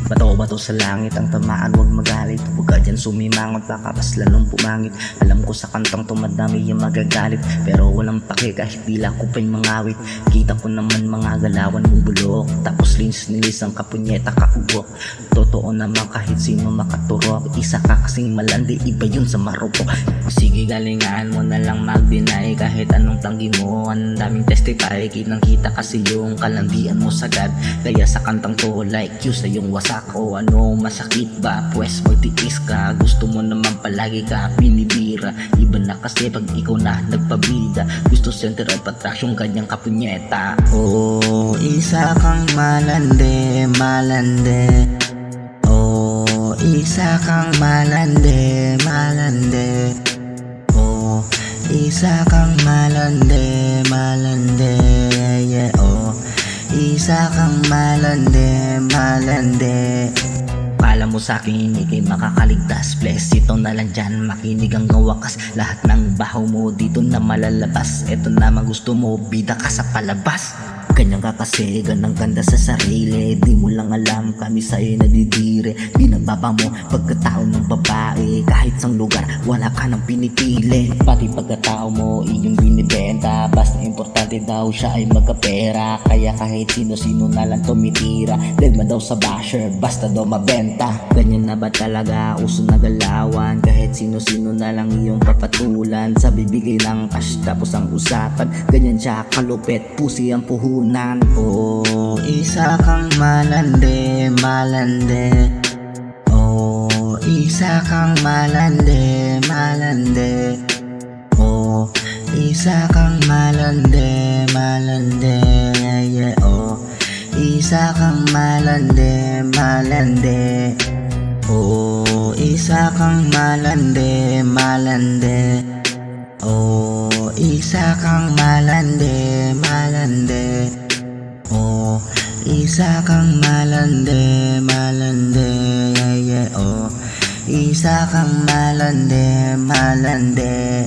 Bato-bato sa langit ang tamaan, huwag magalit. Huwag ka dyan sumimangot, baka mas lalong pumangit. Alam ko sa kantang to madami yung magagalit, pero walang pake kahit tila ko pa'y mangawit. Kita ko naman mga galawan mong bulok, tapos linis-nilis ang kapunyeta kauwok. Totoo naman kahit sino makaturok, isa ka kasing malandi, iba yun sa marupok. Sige galingaan mo na lang mag-deny, kahit anong tanggi mo, ang daming testify. Kitang kita kasi yung kalandian mo sagad, kaya sa kantang to like you sa yung wasak. O ano masakit ba, pues magtiis ka, gusto mo naman palagi ka binibira. Iba na kasi pag ikaw na nagpabida, gusto center of attraction kanyang kapunyeta. Oh, isa kang malande, malande. Oh, isa kang malande, malande. Oh, isa kang malande, malande. Yeah, oh, isa kang malande, malande. Kala mo sa'kin hindi kayo makakaligtas, bless ito na lang dyan, makinig ang wakas. Lahat ng baho mo dito na malalabas, eto naman gusto mo, bida ka sa palabas. Ganyan ka kasi, ganang ganda sa sarili, di mo lang alam kami sa'yo nadidire. Binagbaba mo pagkatao ng babae, kahit sang lugar wala ka nang pinipili. Pati pagkatao mo iyong binibenta, basta importante daw siya ay magkapera. Kaya kahit sino-sino na lang tumitira, deadman daw sa basher, basta daw mabenta. Ganyan na ba talaga uso na galawan, kahit sino-sino na lang iyong papatulan. Sa bibigay ng cash tapos ang usapan, ganyan siya kalupit, pusi ang puhunan. Oh, isa kang malande, malande. Oh, isa kang malande, malande. Oh, isa kang malande, malande. Yeah, oh, isa kang malande, malande. Oh, isa kang malande, malande. Oh, isa kang malande, malande. Oh, isa kang malande, malande. Yeah, oh, isa kang malande, malande.